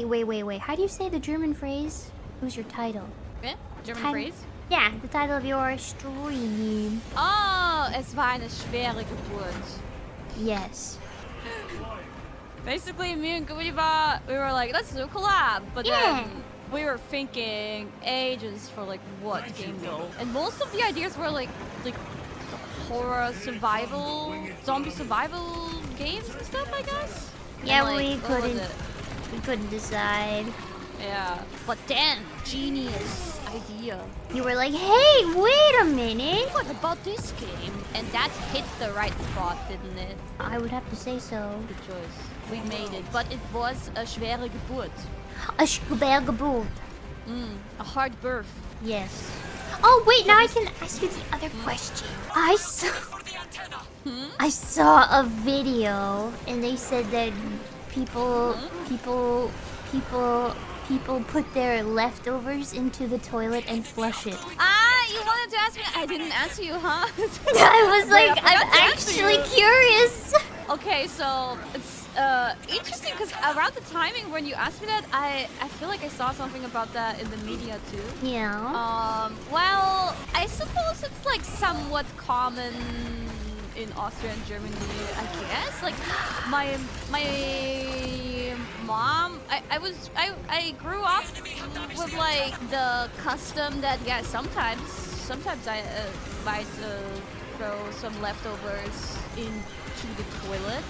Wait. How do you say the German phrase? Who's your title? Eh? German phrase? Yeah, the title of your stream. Oh, es war eine schwere Geburt. Yes. Basically, me and Guiba, we were like, let's do a collab. But then we were thinking ages for like what game though. And most of the ideas were like horror survival, zombie survival games and stuff, I guess. Yeah, and, like, we couldn't decide. Yeah, but then genius idea. You were like, hey, wait a minute. What about this game? And that hit the right spot, didn't it? I would have to say so. Good choice. We made it, but it was a schwere Geburt. A schwere Geburt. A hard birth. Yes. Oh wait, now I can ask you the other question. I saw a video, and they said that people put their leftovers into the toilet and flush it. Ah, you wanted to ask me? I didn't answer you, huh? I was like, I'm actually curious. Okay, so it's interesting because around the timing when you asked me that, I feel like I saw something about that in the media too. Yeah. Well, I suppose it's like somewhat common in Austria and Germany, I guess. Like my mom, I grew up with like the custom that sometimes I might throw some leftovers into the toilet.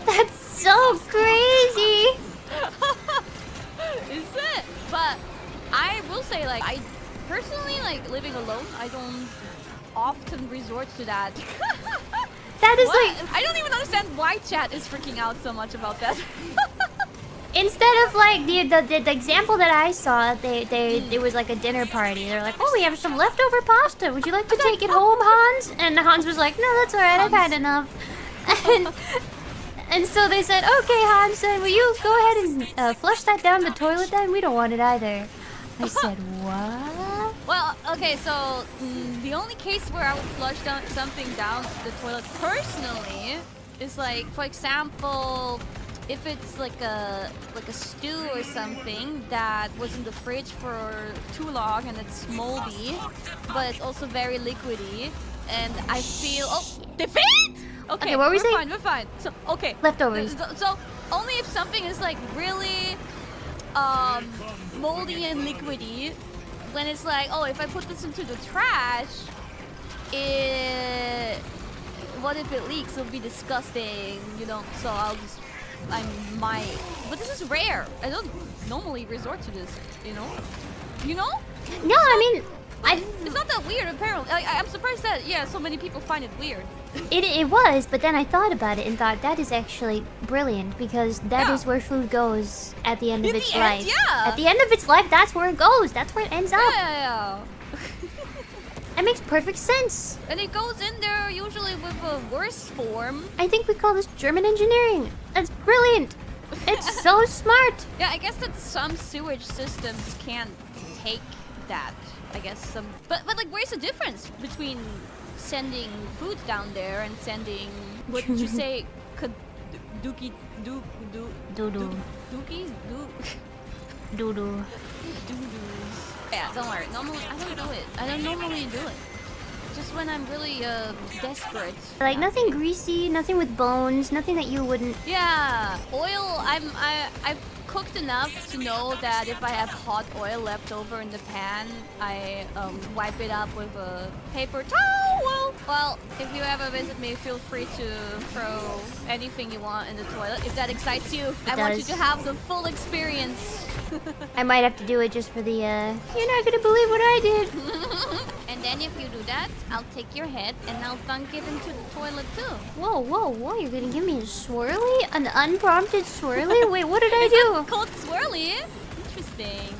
That's so crazy. Is it? But I will say, like, I personally, like, living alone, I don't often resort to that. That is like, I don't even understand why chat is freaking out so much about that. instead of like the example that I saw, there was like a dinner party. They're like, oh, we have some leftover pasta. Would you like to take it home, Hans? And Hans was like, no, that's alright. I've had enough. And so they said, okay, Hans, will you go ahead and flush that down the toilet then? We don't want it either. I said, what? Well, okay, so the only case where I would flush something down the toilet personally is like, for example, if it's like a stew or something that was in the fridge for too long and it's moldy, but it's also very liquidy, and I feel defeat. Okay, what were we saying? Fine, we're fine. So, okay. Leftovers. So, only if something is like really moldy and liquidy, when it's like, oh, if I put this into the trash, what if it leaks? It'll be disgusting, you know. So I might. But this is rare. I don't normally resort to this, you know. You know? No, I mean, it's not that weird, apparently. I'm surprised that, so many people find it weird. It was, but then I thought about it and thought that is actually brilliant, because that is where food goes at the end of its life. At the end of its life, that's where it goes. That's where it ends up. Yeah. That makes perfect sense. And it goes in there usually with a worse form. I think we call this German engineering. That's brilliant. It's so smart. Yeah, I guess that some sewage systems can't take that. I guess some, but like, where's the difference between sending food down there and sending, what did you say, dookies, Doo-doo. Yeah, don't worry. Normally, I don't do it. I don't normally do it. Just when I'm really desperate. Like nothing greasy, nothing with bones, nothing that you wouldn't. Yeah, oil. I've cooked enough to know that if I have hot oil left over in the pan, I wipe it up with a paper towel. Well, if you ever visit me, feel free to throw anything you want in the toilet. If that excites you, I want you to have the full experience. I might have to do it just for the, you're not gonna believe what I did. And then if you do that, I'll take your head and I'll dunk it into the toilet too. Whoa, you're gonna give me a swirly? An unprompted swirly? Wait, what did I do? Called swirly? Interesting.